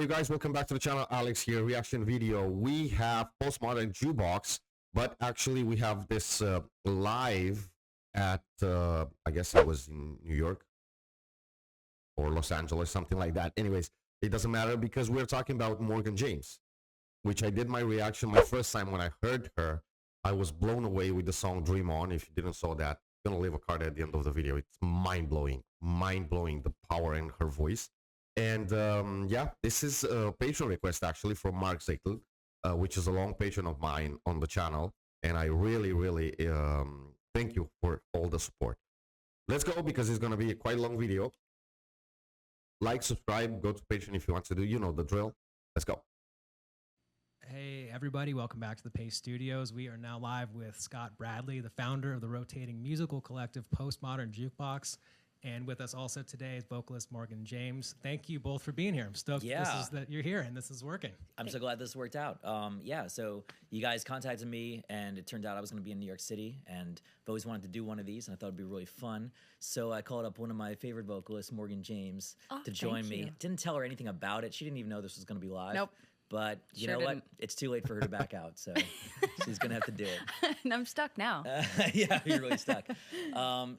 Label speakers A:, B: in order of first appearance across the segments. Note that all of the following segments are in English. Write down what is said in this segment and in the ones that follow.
A: Hey guys, welcome back to the channel. Alex here, reaction video. We have Postmodern Jukebox, but actually we have this live at, I guess it was in New York or Los Angeles, something like that. Anyways, it doesn't matter because we're talking about Morgan James, which I did my reaction my first time when I heard her. I was blown away with the song Dream On. If you didn't saw that, I'm gonna leave a card at the end of the video. It's mind-blowing, the power in her voice. And yeah, this is a patron request actually from Mark Zaitel, which is a long patron of mine on the channel. And I really thank you for all the support. Let's go because it's going to be a quite long video. Like, subscribe, go to Patreon if you want to do, you know the drill. Let's go.
B: Hey everybody, welcome back to the Pace Studios. We are now live with Scott Bradley, the founder of the rotating musical collective Postmodern Jukebox. And with us also today is vocalist Morgan James. Thank you both for being here. I'm stoked that you're here and this is working.
C: I'm so glad this worked out. Yeah, so you guys contacted me and it turned out I was going to be in New York City and I've always wanted to do one of these and I thought it'd be really fun. So I called up one of my favorite vocalists, Morgan James, to join me. Didn't tell her anything about it. She didn't even know this was going to be live.
D: Nope.
C: But you know what? It's too late for her to back out, so she's going to have to do it.
D: And I'm stuck now.
C: Yeah, you're really stuck.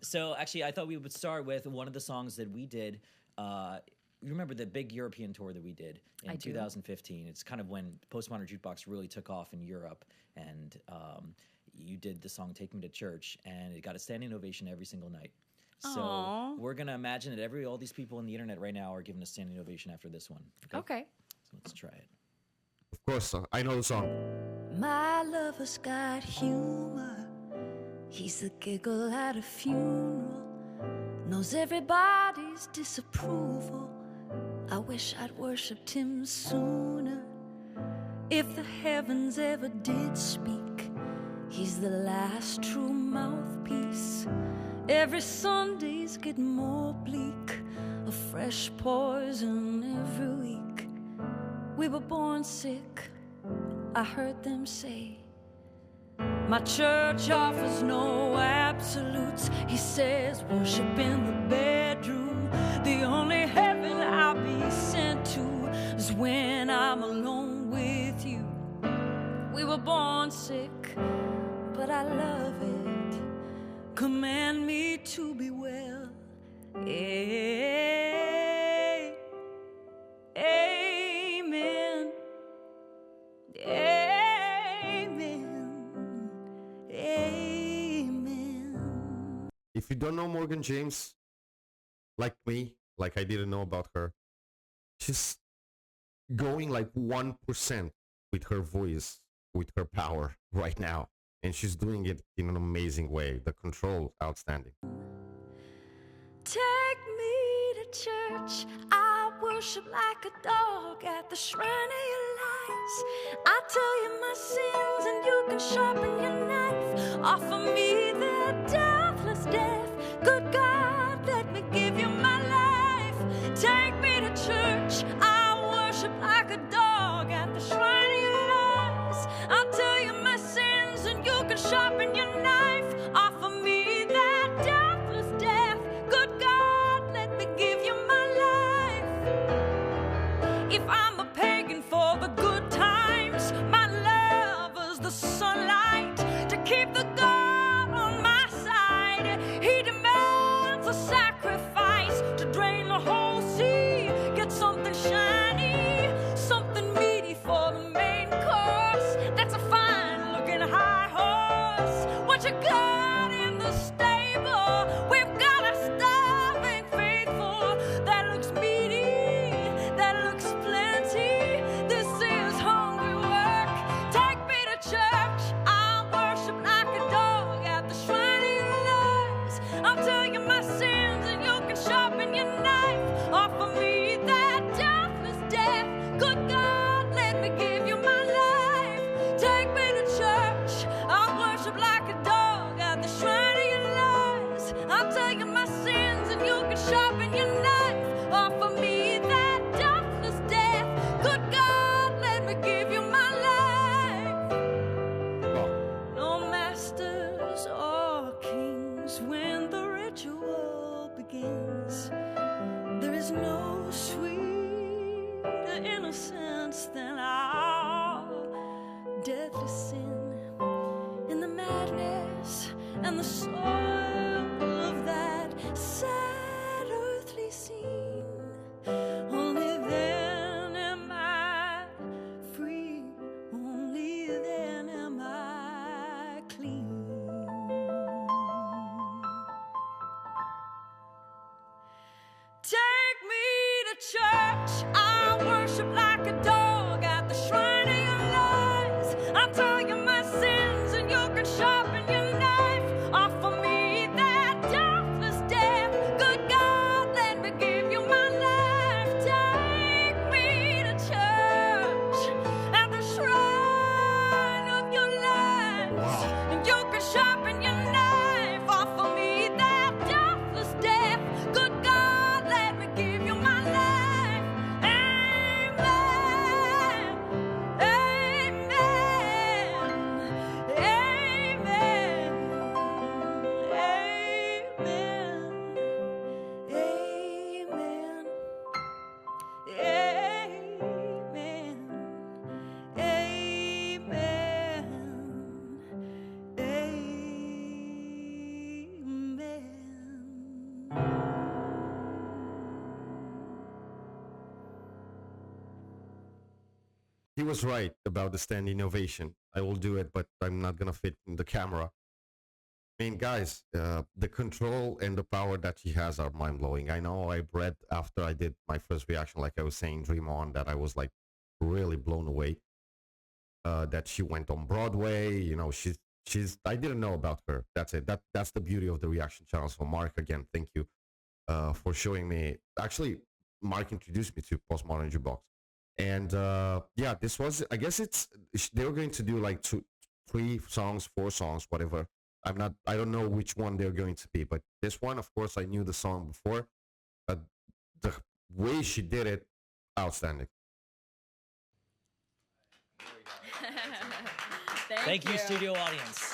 C: So actually, I thought we would start with one of the songs that we did. You remember the big European tour that we did in 2015? It's kind of when Postmodern Jukebox really took off in Europe, and you did the song Take Me to Church, and it got a standing ovation every single night. So we're going to imagine that all these people on the internet right now are giving a standing ovation after this one.
D: Okay.
C: So let's try it.
A: Of course, I know the song.
E: My lover's got humor. He's the giggle at a funeral. Knows everybody's disapproval. I wish I'd worshipped him sooner. If the heavens ever did speak, he's the last true mouthpiece. Every Sunday's getting more bleak, a fresh poison every week. We were born sick, I heard them say. My church offers no absolutes. He says worship in the bedroom. The only heaven I'll be sent to is when I'm alone with you. We were born sick, but I love it. Command me to be well.
A: If you don't know Morgan James, like me, like I didn't know about her, she's going like 1% with her voice, with her power right now. And she's doing it in an amazing way. The control, outstanding.
E: Take me to church. I worship like a dog at the shrine of your lies. I tell you my sins and you can sharpen your knife. Offer me the deathless death. Good God, let me give you my life. Take me to church. I worship like a dog at the shrine of your lies. I'll tell you my sins and you can sharpen your knife. Offer me that deathless death. Good God, let me give you my life. If I'm a pagan for the good times, my lover's the sunlight to keep the God on my side. He demands a sacrifice to drain the whole sea. Get something shiny, something meaty for the main course. That's a fine looking high horse. What you got in the stable? We've got a starving faithful that looks meaty, that looks plenty. This is hungry work. Take me to church. I'll worship like a dog at the shrine of your lies. I'll tell you my sins and you can sharpen your knife. Offer me that deathless death. Good God, let me give you my life. Take me to church. I'll worship like a dog at the shrine of your lies. I'll tell you my sins and you can sharpen your knife. Offer me that deathless death. Good God, let me give you my life. No masters or kings when the ritual begins. There is no sweeter innocence and the soil of that sad earthly scene. Only then am I free, only then am I clean. Take me to church, I worship like a dog at the shrine of your lies. I'll tell you my sins and you can sharpen your knife. Offer me that deathless death. Good God, let me give you my life. Take me to church at the shrine of your lies.
A: Wow.
E: And you can sharpen your knife. Offer me that deathless death. Good God, let me give you my life. Amen. Amen. Amen. Amen. Amen. Amen.
A: He was right about the standing ovation. I will do it, but I'm not gonna fit in the camera. I mean, guys, the control and the power that she has are mind blowing. I know I read after I did my first reaction, like I was saying, Dream On, that I was like really blown away. That she went on Broadway. You know, she's. I didn't know about her. That's it. That's the beauty of the reaction channel. So, Mark, again, thank you for showing me. Actually, Mark introduced me to Postmodern Jukebox, and yeah, this was. I guess they were going to do like 3 songs, 4 songs, whatever. I don't know which one they're going to be, but this one, of course, I knew the song before. The way she did it, outstanding.
C: Thank you, studio audience.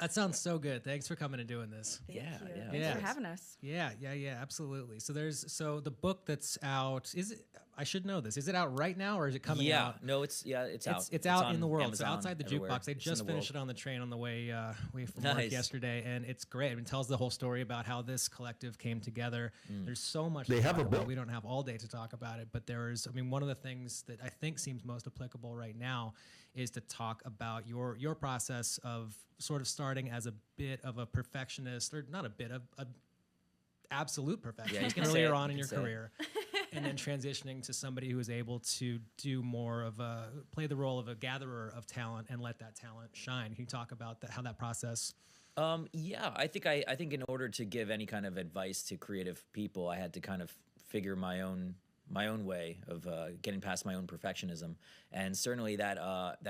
B: That sounds so good. Thanks for coming and doing this.
C: Yeah, yeah.
D: Thanks
B: Yeah.
D: for having us.
B: Yeah, absolutely. So the book that's out, I should know this. Is it out right now or is it coming
C: Yeah,
B: out?
C: no, it's out.
B: It's out
C: on
B: in the world.
C: Amazon,
B: So outside the
C: everywhere.
B: jukebox. They
C: It's in
B: just
C: the
B: finished it
C: world.
B: on the train on the way from work
C: Nice.
B: yesterday, and it's great. I mean, it tells the whole story about how this collective came together. There's so much.
A: They
B: to
A: have
B: talk
A: a
B: about.
A: book.
B: We don't have all day to talk about it, but I mean, one of the things that I think seems most applicable right now is to talk about your process of sort of starting as a bit of a perfectionist, or not a bit of a absolute perfectionist
C: gonna say
B: earlier
C: it.
B: on
C: You
B: in your
C: can say it.
B: career. And then transitioning to somebody who is able to do more of play the role of a gatherer of talent and let that talent shine. Can you talk about how that process?
C: Yeah, I think in order to give any kind of advice to creative people, I had to kind of figure my own way of getting past my own perfectionism, and certainly that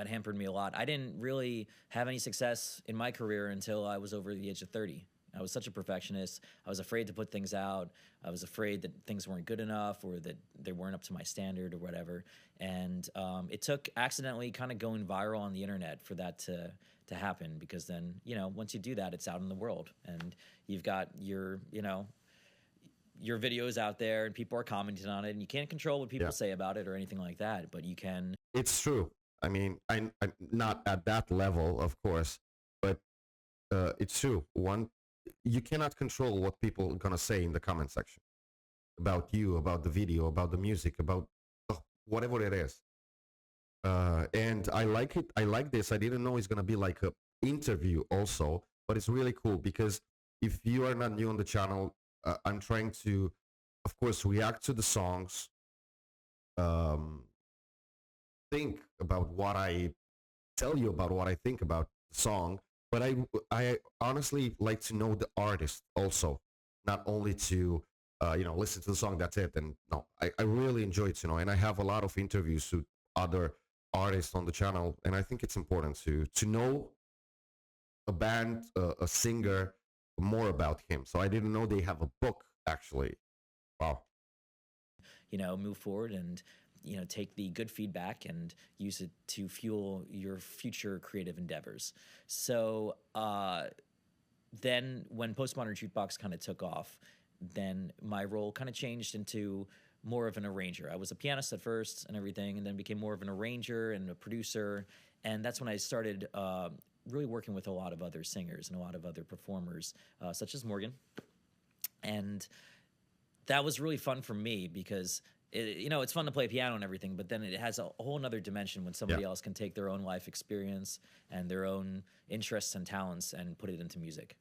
C: hampered me a lot. I didn't really have any success in my career until I was over the age of 30. I was such a perfectionist. I was afraid to put things out. I was afraid that things weren't good enough or that they weren't up to my standard or whatever. And it took accidentally kind of going viral on the internet for that to happen, because then, once you do that, it's out in the world and you've got your videos out there and people are commenting on it, and you can't control what people say about it or anything like that, but you can.
A: It's true. I mean, I'm not at that level, of course, but it's true. You cannot control what people are gonna say in the comment section about you, about the video, about the music, about whatever it is. And I like it. I like this. I didn't know it's gonna be like a interview also, but it's really cool because if you are not new on the channel, I'm trying to, of course, react to the songs, think about what I tell you about what I think about the song, but I honestly like to know the artist also, not only to listen to the song. That's it. And no, I really enjoy to know, and I have a lot of interviews with other artists on the channel, and I think it's important to know a band, a singer, more about him. So I didn't know they have a book actually. Wow.
C: Move forward and take the good feedback and use it to fuel your future creative endeavors. So then when Postmodern Jukebox kind of took off, then my role kind of changed into more of an arranger. I was a pianist at first and everything, and then became more of an arranger and a producer. And that's when I started really working with a lot of other singers and a lot of other performers, such as Morgan. And that was really fun for me because, it's fun to play piano and everything, but then it has a whole nother dimension when somebody else can take their own life experience and their own interests and talents and put it into music.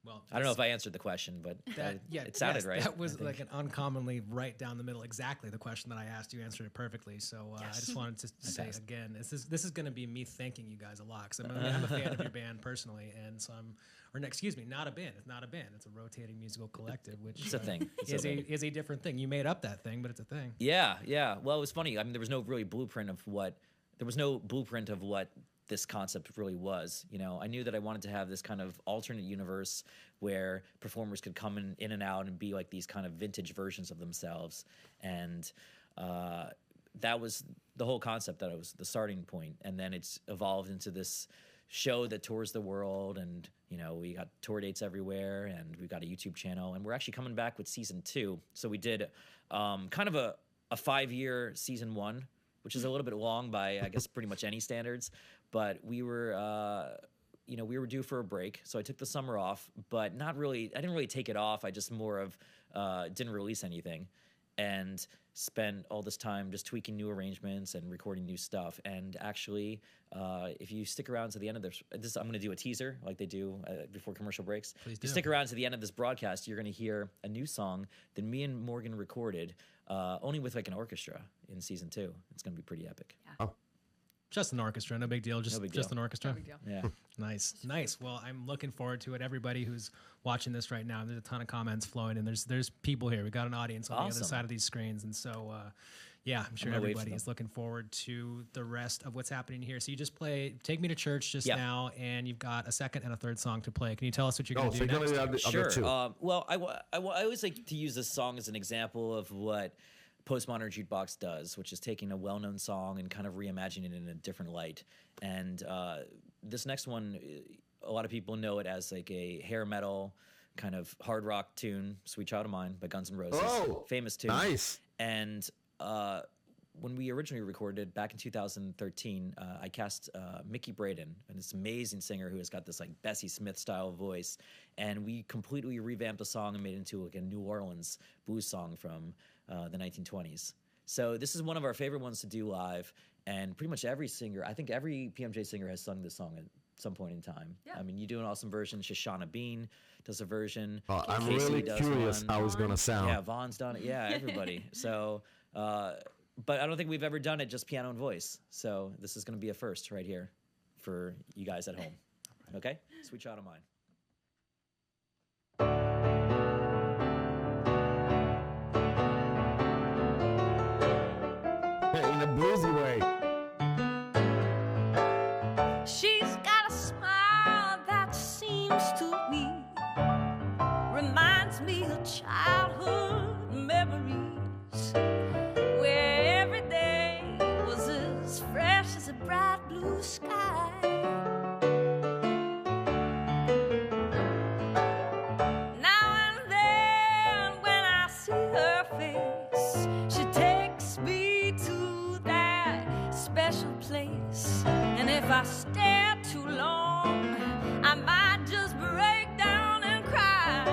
B: Well,
C: I don't know if I answered the question, but it sounded right.
B: That was like an uncommonly right down the middle, exactly the question that I asked. You answered it perfectly. So I just wanted to say again, this is going to be me thanking you guys a lot because I'm a fan of your band personally, and so not a band. It's not a band. It's a rotating musical collective, which
C: it's a thing.
B: Is a different thing. You made up that thing, but it's a thing.
C: Yeah. Well, it was funny. I mean, there was no blueprint of what this concept really was. I knew that I wanted to have this kind of alternate universe where performers could come in and out and be like these kind of vintage versions of themselves. And that was the whole concept. That was the starting point. And then it's evolved into this show that tours the world. And, we got tour dates everywhere, and we've got a YouTube channel. And we're actually coming back with season 2. So we did kind of a 5-year season 1, which is a little bit long by, I guess, pretty much any standards. But we were, we were due for a break, so I took the summer off. But not really. I didn't really take it off. I just more of didn't release anything, and spent all this time just tweaking new arrangements and recording new stuff. And actually, if you stick around to the end of this, I'm going to do a teaser like they do before commercial breaks.
B: Please
C: do. If you stick around to the end of this broadcast, you're going to hear a new song that me and Morgan recorded, only with like an orchestra in season 2. It's going to be pretty epic.
E: Yeah.
A: Oh.
B: Just an orchestra, no big deal. Just an orchestra.
E: No big deal.
C: Yeah.
B: Nice. Well, I'm looking forward to it. Everybody who's watching this right now, there's a ton of comments flowing, and there's people here. We got an audience on the other side of these screens, and so I'm sure everybody is looking forward to the rest of what's happening here. So you just played "Take Me to Church" just now, and you've got a second and a third song to play. Can you tell us what you're going to do next?
C: Sure. Well, I always like to use this song as an example of what Postmodern Jukebox does, which is taking a well-known song and kind of reimagining it in a different light. And this next one, a lot of people know it as like a hair metal kind of hard rock tune, "Sweet Child of Mine" by Guns N' Roses.
A: Oh,
C: famous tune.
A: Nice.
C: And when we originally recorded back in 2013, I cast Mickey Braden, and this amazing singer who has got this like Bessie Smith style voice, and we completely revamped the song and made it into like a New Orleans blues song from the 1920s. So this is one of our favorite ones to do live, and pretty much every singer, I think every PMJ singer has sung this song at some point in time.
E: Yeah.
C: I mean, you do an awesome version. Shoshana Bean does a version.
A: I'm
C: Casey
A: really
C: does
A: curious
C: one.
A: how it's going to sound.
C: Yeah, Vaughn's done it. Yeah, everybody. So, but I don't think we've ever done it just piano and voice. So this is going to be a first right here for you guys at home. Okay? "Sweet Child of Mine."
A: In a bluesy way.
E: She's got a smile that seems to me reminds me of childhood memories where every day was as fresh as a bright blue sky. Now and then when I see her face, she takes me to that special place. And if I stare too long, I might just break down and cry.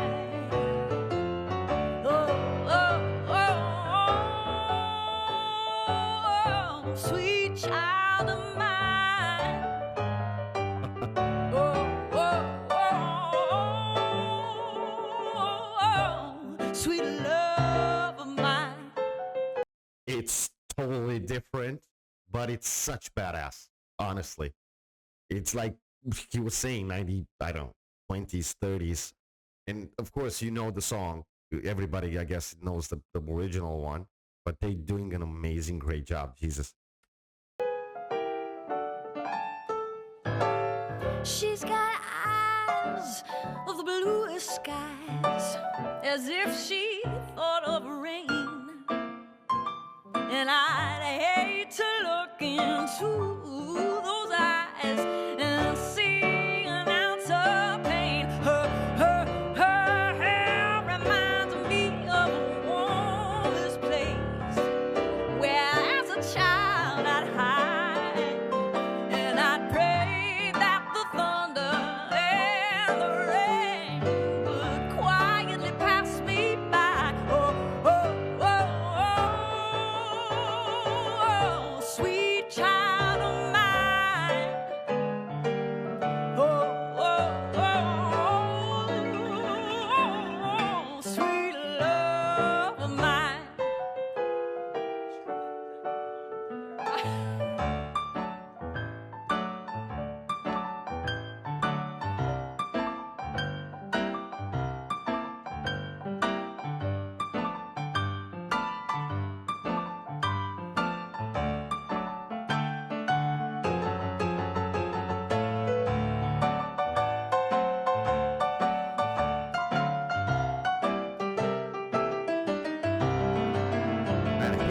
E: Oh, sweet child of mine. Sweet love of mine.
A: It's totally different, but it's such badass, honestly. It's like he was saying, 20s, 30s. And of course, you know the song. Everybody, I guess, knows the original one, but they're doing an amazing, great job. Jesus.
E: She's got eyes of the bluest skies, as if she thought of rain. And I'd hate to look into those eyes and see an ounce of pain. Her hair reminds me of a warmest place where as a child I'd hide and I'd pray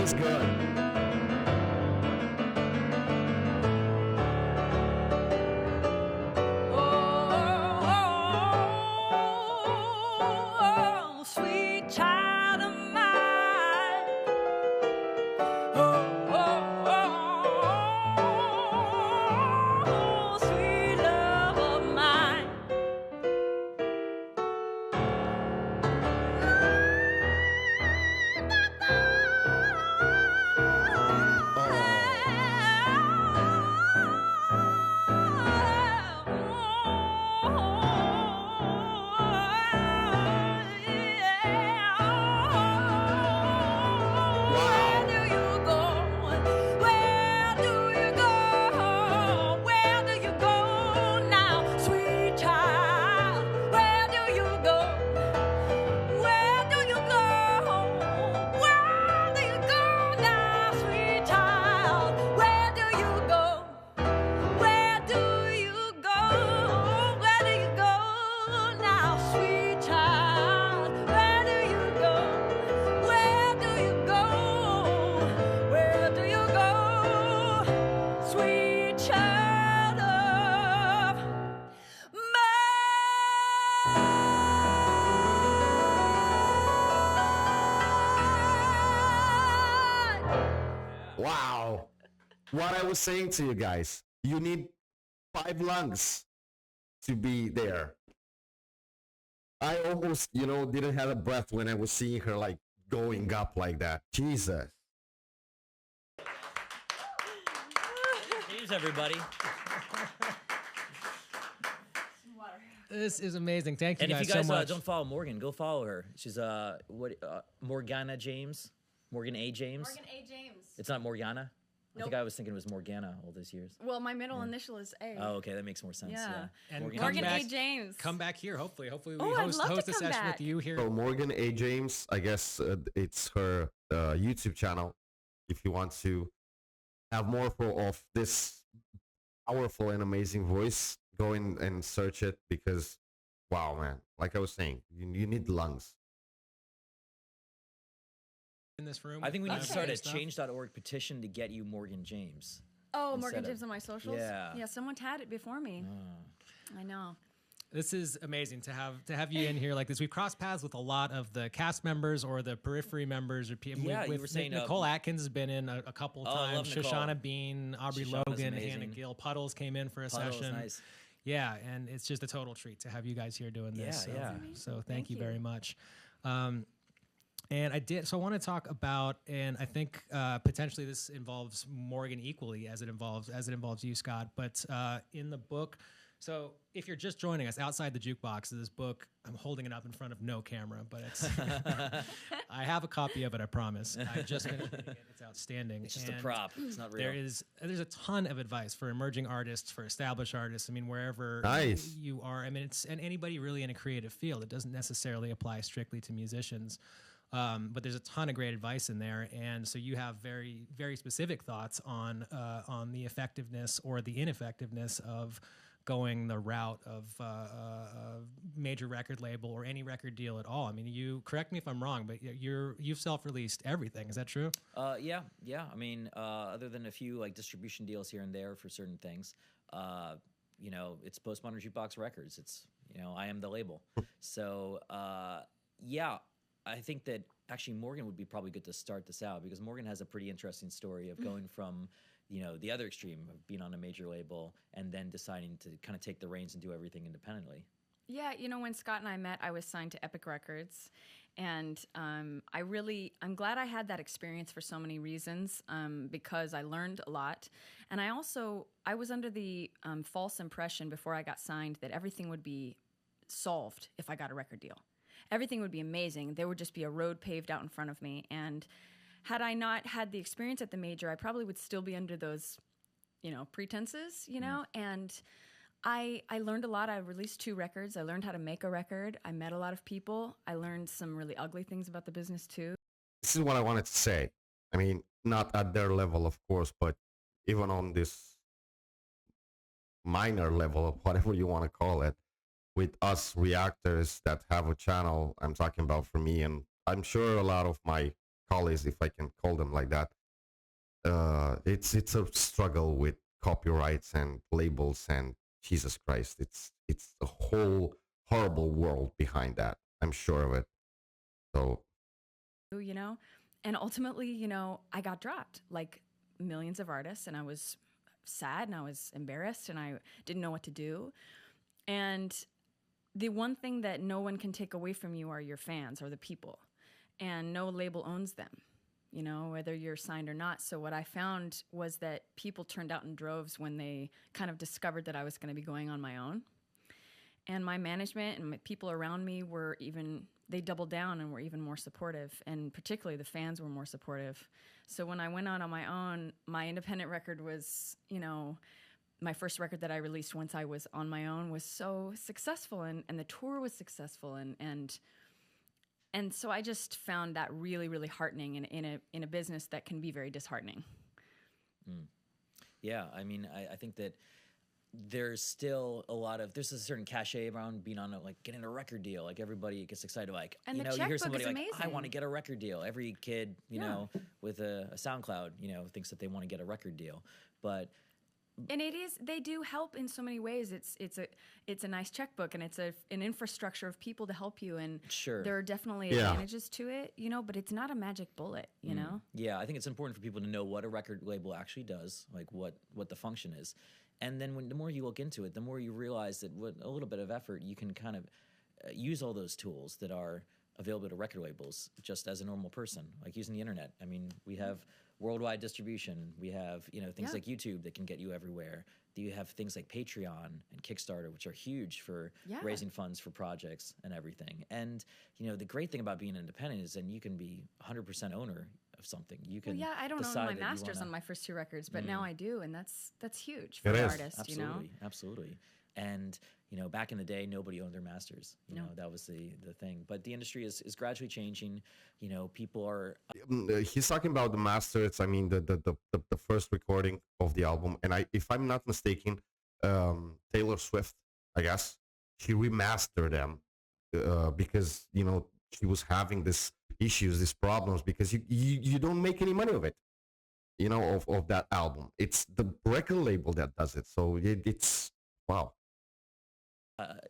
A: feels good.
E: Oh, sweet child of mine. Oh, sweet love of mine. Where do you go? Where do you go? Where do you go now, sweet child? Where do you go? Where do you go? Where do you go now, sweet child? Where do you go? Where do you go? Where do you go now, sweet child? Where do you go? Where do you go? Where do you go, sweet child of mine?
A: Wow. What I was saying to you guys, you need 5 lungs to be there. I almost, didn't have a breath when I was seeing her like going up like that. Jesus.
C: Cheers, everybody.
B: This is amazing. Thank you
C: And if
B: guys
C: you guys
B: so much.
C: don't follow Morgan, go follow her. She's Morgana James, Morgan A. James.
D: Morgan A. James.
C: It's not Morgana. I think
D: Nope.
C: I was thinking it was Morgana all these years.
D: Well, my middle initial is A.
C: Oh, okay, that makes more sense.
D: Yeah.
C: Yeah.
B: And
C: Morgan
D: Morgan
B: Come
D: A.
B: back-
D: James.
B: Come back here, hopefully. Hopefully, we
D: Oh, I'd
B: host
D: love to
B: a
D: come
B: session
D: back.
B: with you here.
A: So Morgan A. James, I guess it's her YouTube channel. If you want to have more of this powerful and amazing voice, go in and search it because, wow, man, like I was saying, you need lungs.
B: In this room.
C: I think we need to
D: Okay.
C: start a
B: Stuff.
C: change.org petition to get you Morgan James.
D: Oh,
C: Instead
D: Morgan
C: of-
D: James on my socials?
C: Yeah.
D: Yeah, someone had it before me.
C: Oh.
D: I know.
B: This is amazing to have you in here like this. We've crossed paths with a lot of the cast members or the periphery members or people.
C: Yeah, you
B: with
C: were saying,
B: Nicole Atkins has been in a couple
C: Oh, I love
B: times.
C: Nicole.
B: Shoshana Bean, Aubrey
C: Shoshanna's
B: Logan,
C: amazing.
B: Hannah Gill, Puddles came in for a
C: Puddles,
B: session.
C: nice.
B: Yeah, and it's just a total treat to have you guys here doing this.
C: Yeah, yeah.
B: So thank
D: Thank
B: you
D: you.
B: very much. And I want to talk about, and I think potentially this involves Morgan equally as it involves you, Scott. But in the book, so if you're just joining us outside the jukebox, this book, I'm holding it up in front of no camera, but it's I have a copy of it, I promise. I just finished reading it. It's outstanding.
C: It's just a
B: And
C: prop. It's not real.
B: there's a ton of advice for emerging artists, for established artists. I mean, wherever
A: Nice.
B: you are. I mean, it's and anybody really in a creative field. It doesn't necessarily apply strictly to musicians. But there's a ton of great advice in there, and so you have very, very specific thoughts on the effectiveness or the ineffectiveness of going the route of a major record label or any record deal at all. I mean, you correct me if I'm wrong, but you've self-released everything. Is that true?
C: Yeah. I mean, other than a few like distribution deals here and there for certain things, it's Postmodern Jukebox Records. It's I am the label. So yeah, I think that actually Morgan would be probably good to start this out because Morgan has a pretty interesting story of going from the other extreme of being on a major label and then deciding to kind of take the reins and do everything independently.
D: Yeah, when Scott and I met, I was signed to Epic Records. And I'm glad I had that experience for so many reasons because I learned a lot. And I was under the false impression before I got signed that everything would be solved if I got a record deal. Everything would be amazing. There would just be a road paved out in front of me. And had I not had the experience at the major, I probably would still be under those, pretenses, and I learned a lot. I released 2 records. I learned how to make a record. I met a lot of people. I learned some really ugly things about the business too.
A: This is what I wanted to say. I mean, not at their level, of course, but even on this minor level of whatever you want to call it, with us reactors that have a channel, I'm talking about for me, and I'm sure a lot of my colleagues, if I can call them like that, it's a struggle with copyrights and labels, and Jesus Christ, it's a whole horrible world behind that. I'm sure of it. So
D: you know? And ultimately, you know, I got dropped like millions of artists, and I was sad and I was embarrassed and I didn't know what to do. And the one thing that no one can take away from you are your fans or the people, and no label owns them, you know, whether you're signed or not. So what I found was that people turned out in droves when they kind of discovered that I was going to be going on my own. And my management and my people around me were they doubled down and were even more supportive. And particularly the fans were more supportive. So when I went out on my own, my independent record was, you know, my first record that I released once I was on my own was so successful, and the tour was successful. And so I just found that really, really heartening in a business that can be very disheartening.
C: Yeah, I mean, I think that there's still there's a certain cachet around being on like getting a record deal. Like everybody gets excited, like,
D: And
C: you
D: the
C: know, you hear
D: checkbook
C: somebody
D: is
C: like, I
D: amazing.
C: want to get a record deal. Every kid, you know, with a SoundCloud, you know, thinks that they want to get a record deal. But
D: And they do help in so many ways. It's a nice checkbook, and it's an infrastructure of people to help you, and
C: Sure.
D: there are definitely
A: Yeah.
D: advantages to it, you know, but it's not a magic bullet, you know?
C: yeah, I think it's important for people to know what a record label actually does, like what the function is. And then the more you look into it, the more you realize that with a little bit of effort, you can kind of use all those tools that are available to record labels just as a normal person, like using the internet. I mean, we have worldwide distribution. We have, you know, things
D: Yeah.
C: like YouTube that can get you everywhere. You have things like Patreon and Kickstarter, which are huge for
D: Yeah.
C: raising funds for projects and everything. And, you know, the great thing about being independent is then you can be 100% owner of something. You can
D: Well, yeah, I don't own
C: decide
D: my
C: that you
D: masters
C: wanna-
D: on my first 2 records, but now I do, and that's huge for
A: It
D: an
A: is.
D: artist, you know?
C: Absolutely, absolutely. And you know, back in the day, nobody owned their masters. You know, that was the thing. But the industry is gradually changing. You know, people are
A: he's talking about the masters. I mean, the first recording of the album, and if I'm not mistaken, Taylor Swift, I guess, she remastered them because, you know, she was having this issues, these problems, because you don't make any money of it, you know, of that album. It's the record label that does it. So it's wow.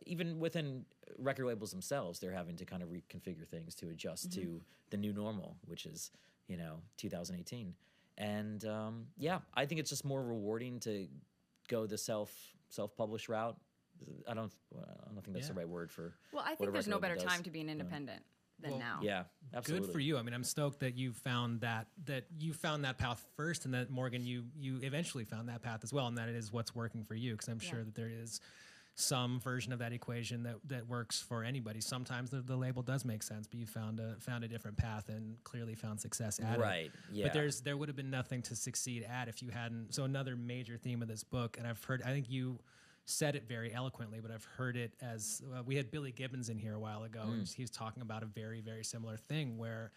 C: even within record labels themselves, they're having to kind of reconfigure things to adjust to the new normal, which is, you know, 2018. And yeah, I think it's just more rewarding to go the self-published route. I don't think that's the right word for.
D: Well, I
C: what a
D: think there's
C: record
D: no
C: label
D: better
C: does.
D: time to be an independent than
B: Well,
D: now.
C: Yeah, absolutely.
B: Good for you. I mean, I'm stoked that you found that you found that path first, and that Morgan, you eventually found that path as well, and that it is what's working for you. Because I'm sure that there is some version of that equation that works for anybody. Sometimes the label does make sense, but you found a different path and clearly found success at it.
C: Right. Yeah.
B: But there would have been nothing to succeed at if you hadn't. So another major theme of this book, and I think you said it very eloquently, but I've heard it as we had Billy Gibbons in here a while ago, and he was talking about a very, very similar thing where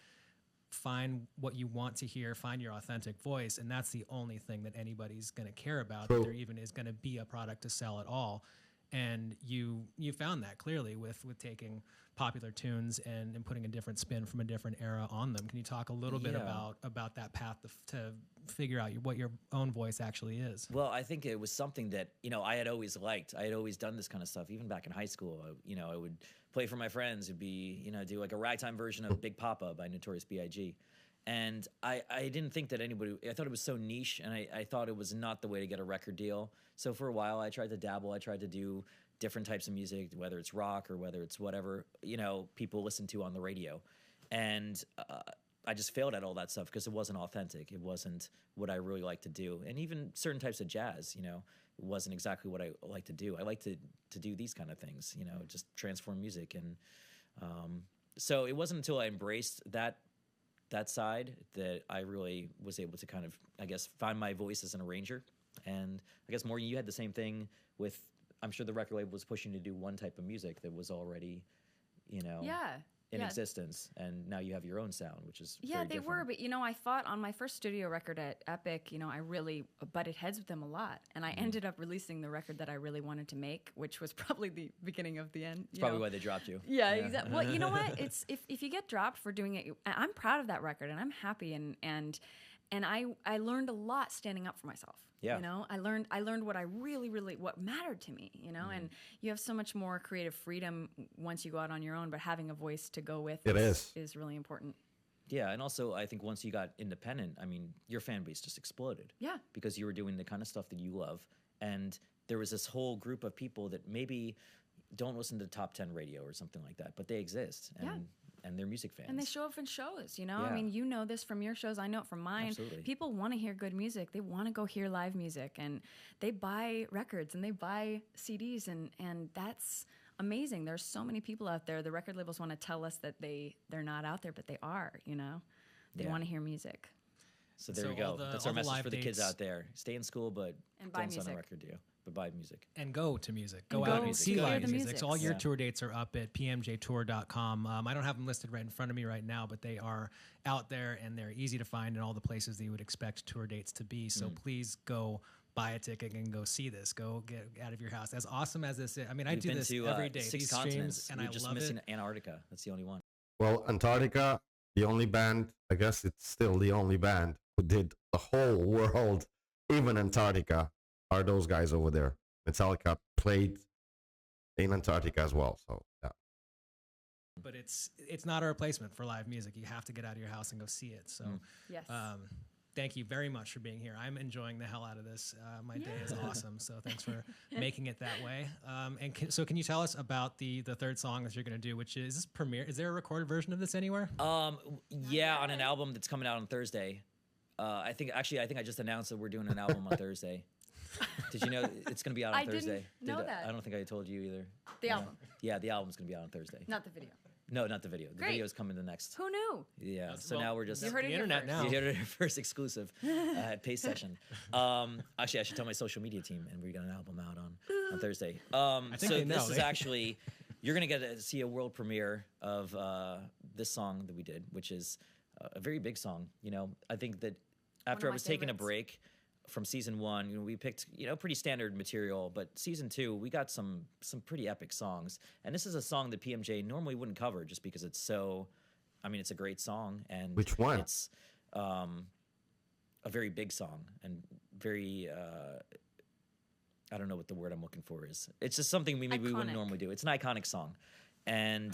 B: find what you want to hear, find your authentic voice, and that's the only thing that anybody's going to care about, that there even is going to be a product to sell at all. And you found that clearly with taking popular tunes and putting a different spin from a different era on them. Can you talk a little bit about that path to figure out what your own voice actually is?
C: Well, I think it was something that, you know, I had always liked. I had always done this kind of stuff, even back in high school. I would play for my friends. It'd be, you know, do like a ragtime version of Big Papa by Notorious B.I.G. And I didn't think that I thought it was so niche, and I thought it was not the way to get a record deal. So for a while, I tried to dabble. I tried to do different types of music, whether it's rock or whether it's whatever, you know, people listen to on the radio. And I just failed at all that stuff because it wasn't authentic. It wasn't what I really like to do. And even certain types of jazz, you know, it wasn't exactly what I like to do. I like to do these kind of things, you know, just transform music. And so it wasn't until I embraced that side that I really was able to kind of, I guess, find my voice as an arranger. And I guess, Morgan, you had the same thing with, I'm sure the record label was pushing you to do one type of music that was already, you know.
D: Yeah.
C: in
D: Yeah.
C: existence, and now you have your own sound, which is
D: Yeah,
C: very
D: they
C: different.
D: were, but I thought on my first studio record at Epic, I really butted heads with them a lot, and I ended up releasing the record that I really wanted to make, which was probably the beginning of the end.
C: It's probably why they dropped you.
D: Yeah, exactly. Well, you know what? It's if you get dropped for doing it, I'm proud of that record, and I'm happy, and I learned a lot standing up for myself.
C: Yeah.
D: I learned what I really, really what mattered to me. And you have so much more creative freedom once you go out on your own, but having a voice to go with is really important.
C: Yeah, and also I think once you got independent, I mean, your fan base just exploded.
D: Yeah.
C: Because you were doing the kind of stuff that you love, and there was this whole group of people that maybe don't listen to top 10 radio or something like that, but they exist, and they're music fans.
D: And they show up in shows, I
C: Yeah.
D: mean, you know this from your shows. I know it from mine.
C: Absolutely.
D: People want to hear good music. They want to go hear live music, and they buy records and they buy CDs, and that's amazing. There's so many people out there. The record labels want to tell us that they're not out there, but they are, They
C: Yeah.
D: want to hear music.
C: So there
B: So
C: you go.
B: all the-
C: That's
B: all
C: our
B: the
C: message
B: live
C: for the kids
B: dates-
C: out there. Stay in school, but
D: And buy
C: don't sign a
D: music.
C: record deal. But buy music.
B: And go to music. Go
D: And
B: out
D: go
B: and see
C: hear
B: live
C: the
B: music.
D: music.
B: So all your
C: Yeah.
B: tour dates are up at pmjtour.com. I don't have them listed right in front of me right now, but they are out there and they're easy to find in all the places that you would expect tour dates to be. So please go buy a ticket and go see this. Go get out of your house. As awesome as this is, I mean, I
C: We've
B: do
C: been
B: this
C: to
B: every day.
C: 6
B: These
C: continents.
B: streams, and
C: We're
B: I
C: just
B: love
C: missing
B: it.
C: Antarctica. That's the only one.
A: Well, Antarctica, the only band, I guess it's still the only band who did the whole world, even Antarctica, are those guys over there. Metallica played in Antarctica as well. So, yeah.
B: But it's not a replacement for live music. You have to get out of your house and go see it. So
D: Yes.
B: thank you very much for being here. I'm enjoying the hell out of this. My day is awesome. So thanks for making it that way. So can you tell us about the third song that you're going to do, which is this premiere? Is there a recorded version of this anywhere?
C: Yeah, on an album that's coming out on Thursday. I think I just announced that we're doing an album on Thursday. Did you know it's going to be out on
D: I didn't
C: Thursday?
D: know that.
C: I don't think I told you either.
D: The album,
C: Yeah, the album's going to be out on Thursday.
D: not the video.
C: No, not the video. The
D: Great.
C: video's coming the next.
D: Who knew?
C: Yeah. So
B: well,
C: now we're just
D: You heard
B: the
D: it here
B: internet
D: first.
B: now.
C: You heard it here first, exclusive at Pace Session. Actually, I should tell my social media team, and we got an album out on Thursday.
B: think
C: So
B: they know.
C: this is actually, you're gonna get to see a world premiere of this song that we did, which is a very big song. I think that after I
D: my
C: was taking a
D: favorites.
C: break from season 1, we picked pretty standard material, but season 2 we got some pretty epic songs, and this is a song that PMJ normally wouldn't cover just because it's so. I mean, it's a great song, and
A: Which one?
C: It's a very big song and very. I don't know what the word I'm looking for is. It's just something we wouldn't
D: Iconic.
C: normally do. It's an iconic song, and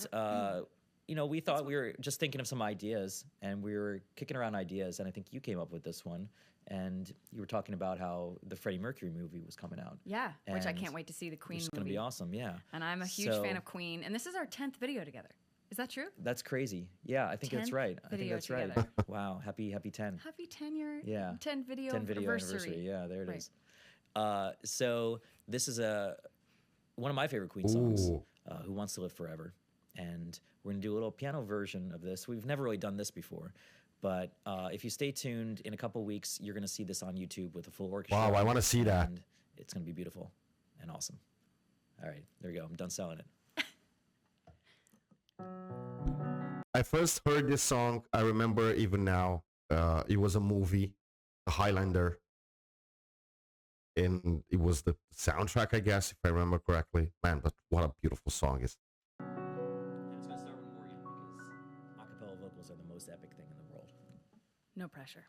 C: we thought we were just thinking of some ideas, and we were kicking around ideas, and I think you came up with this one, and you were talking about how the Freddie Mercury movie was coming out.
D: Yeah, which I
C: And
D: can't wait to see the Queen
C: Which is
D: movie.
C: going to be awesome, yeah.
D: And I'm a huge fan of Queen, and this is our 10th video together. Is that true?
C: That's crazy. Yeah, I think that's
D: 10th
C: right. I think
D: video
C: that's right.
D: together.
C: Wow, happy 10.
D: Happy 10-year,
C: Yeah.
D: 10 video,
C: 10 video anniversary. Yeah, there it is. So this is one of my favorite Queen songs,
A: Ooh.
C: Who Wants to Live Forever. And we're going to do a little piano version of this. We've never really done this before. But if you stay tuned, in a couple weeks, you're going to see this on YouTube with a full orchestra.
A: Wow, I want to see that.
C: And it's going to be beautiful and awesome. All right, there we go. I'm done selling it.
A: I first heard this song, I remember even now, it was a movie, The Highlander. And it was the soundtrack, I guess, if I remember correctly. Man, but what a beautiful song is.
C: And it's going to start with Morgan because a cappella vocals are the most epic thing in the world.
D: No pressure.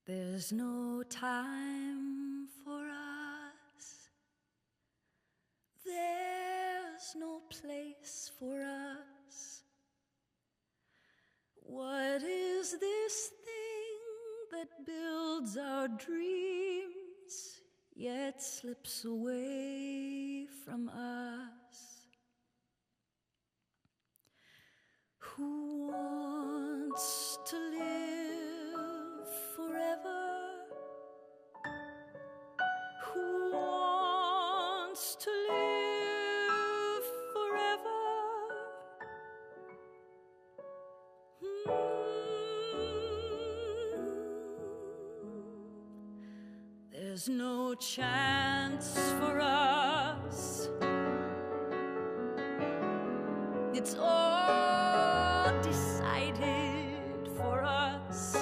E: There's no time for us. There's no place for us. What is this thing that builds our dreams, yet slips away from us? Who wants to live forever? Who wants to live forever? There's no chance for us. It's all decided for us.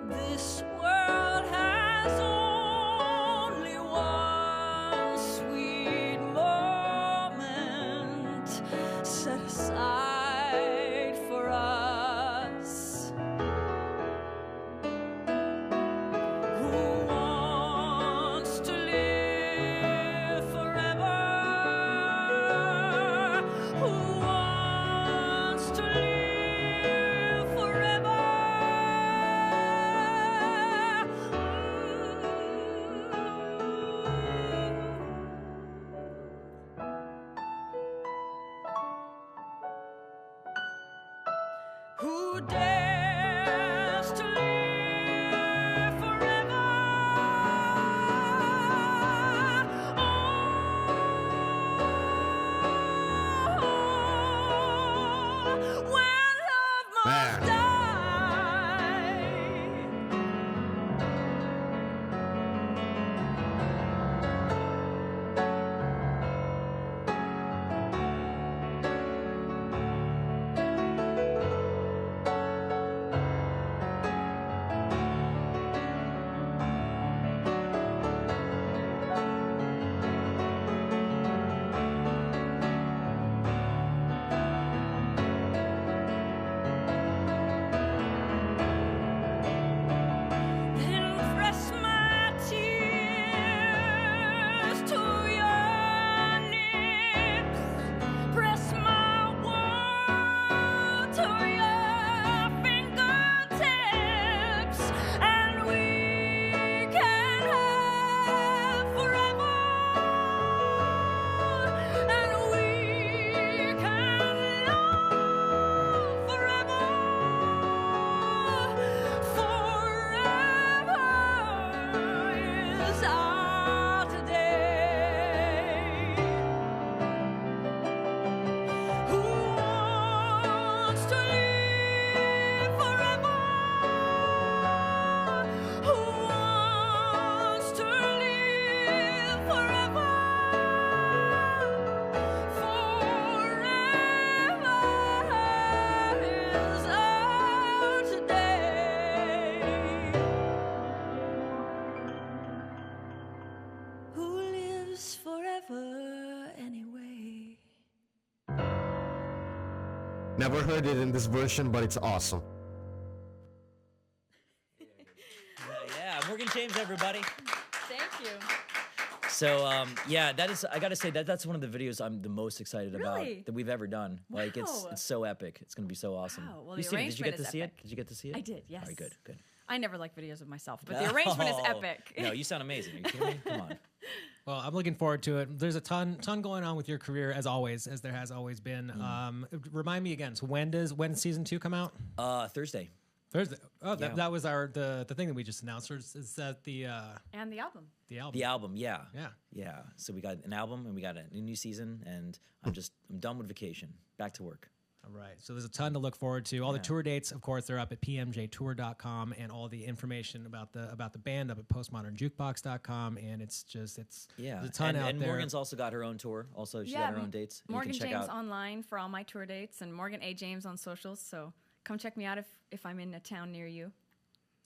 E: This world has only one sweet moment set aside for us. Who wants to live forever? Who wants to live forever? Who dares to live forever? Oh, when love must
A: Man.
E: die. Then press my tears to your lips. Press my world to your fingertips, and we can have forever, and we can love forever. Forever is our today. Who wants to live forever? Who wants to live forever? Forever is our today. Who lives forever anyway?
A: Never heard it in this version, but it's awesome.
C: Yeah, Morgan James, everybody.
D: Thank you.
C: So yeah, that is. I gotta say that's one of the videos I'm the most excited about
D: Really?
C: that we've ever done. Like
D: Wow.
C: it's so epic. It's gonna be so awesome.
D: Wow, well,
C: You
D: the
C: seen it? Did you get
D: arrangement
C: to
D: is
C: see it?
D: epic.
C: Did you get to see it?
D: I did, yes.
C: All right, good, good.
D: I never like videos of myself, but the arrangement is
C: Oh.
D: epic.
C: No, you sound amazing. Are you kidding me? Come on.
B: Well, I'm looking forward to it. There's a ton going on with your career as always, as there has always been. Remind me again. So when does season 2 come out?
C: Thursday.
B: Thursday. Oh,
C: Yeah.
B: that was the thing that we just announced. Or is that the
D: And the album.
B: album?
C: The album, yeah.
B: Yeah.
C: Yeah. So we got an album and we got a new season, and I'm done with vacation. Back to work.
B: All right. So there's a ton to look forward to. All the tour dates, of course, they're up at pmjtour.com, and all the information about the band up at postmodernjukebox.com. And it's
C: Yeah.
B: there's a ton out
C: and
B: there.
C: Morgan's also got her own tour. Also, she's got her own dates. You
D: Morgan
C: can check
D: James
C: out.
D: online for all my tour dates, and Morgan A. James on socials. So come check me out if I'm in a town near you.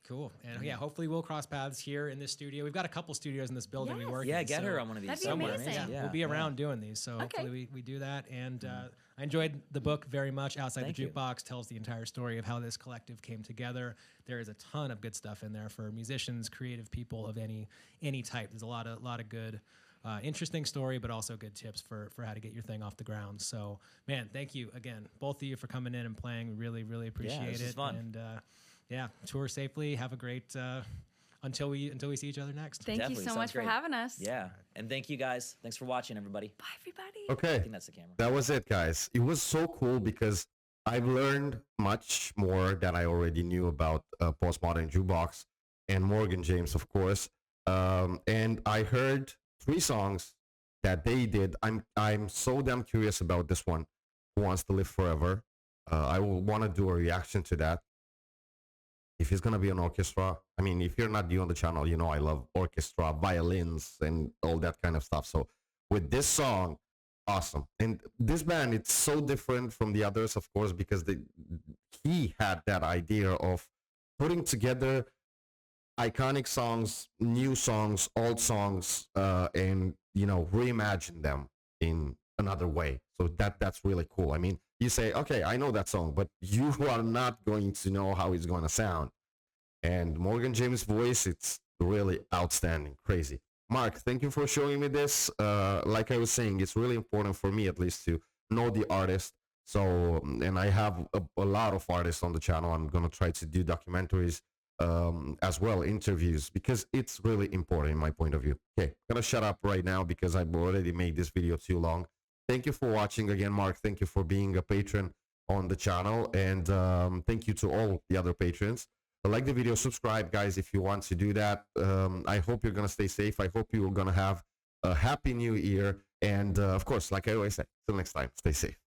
B: Cool. And yeah, hopefully we'll cross paths here in this studio. We've got a couple studios in this building we
D: Yes.
B: work
C: Yeah,
B: in.
C: get
B: so
C: her on one of these
D: That'd be
C: somewhere.
D: amazing.
C: man.
B: Yeah, we'll be around doing these. So hopefully we do that. And I enjoyed the book very much. Outside
C: Thank
B: the
C: you.
B: Jukebox tells the entire story of how this collective came together. There is a ton of good stuff in there for musicians, creative people of any type. There's a lot of good interesting story, but also good tips for how to get your thing off the ground. So, man, thank you again, both of you, for coming in and playing. Really, really appreciate
C: this
B: it.
C: is fun.
B: And yeah, tour safely. Have a great until we see each other next.
D: Thank
C: Definitely,
D: you so
C: sounds
D: much
C: great.
D: for having us.
C: Yeah. And thank you guys. Thanks for watching, everybody.
D: Bye, everybody.
C: I
A: Okay,
C: think that's the camera.
A: that was it, guys. It was so cool because I've learned much more than I already knew about Postmodern Jukebox and Morgan James, of course. And I heard 3 songs that they did. I'm so damn curious about this one, Who Wants to Live Forever. I will want to do a reaction to that. If it's gonna be an orchestra, I mean, if you're not new on the channel, you know I love orchestra, violins, and all that kind of stuff. So with this song, awesome. And this band, it's so different from the others, of course, because he had that idea of putting together iconic songs, new songs, old songs, and reimagine them in another way. So that's really cool. I mean, you say, okay, I know that song, but you are not going to know how it's going to sound. And Morgan James' voice, it's really outstanding, crazy. Mark, thank you for showing me this. Like I was saying, it's really important for me, at least, to know the artist. So, and I have a lot of artists on the channel. I'm going to try to do documentaries as well, interviews, because it's really important in my point of view. Okay, I'm going to shut up right now because I've already made this video too long. Thank you for watching again, Mark. Thank you for being a patron on the channel. And thank you to all the other patrons. Like the video, subscribe, guys, if you want to do that. I hope you're going to stay safe. I hope you're going to have a happy new year. And of course, like I always say, till next time, stay safe.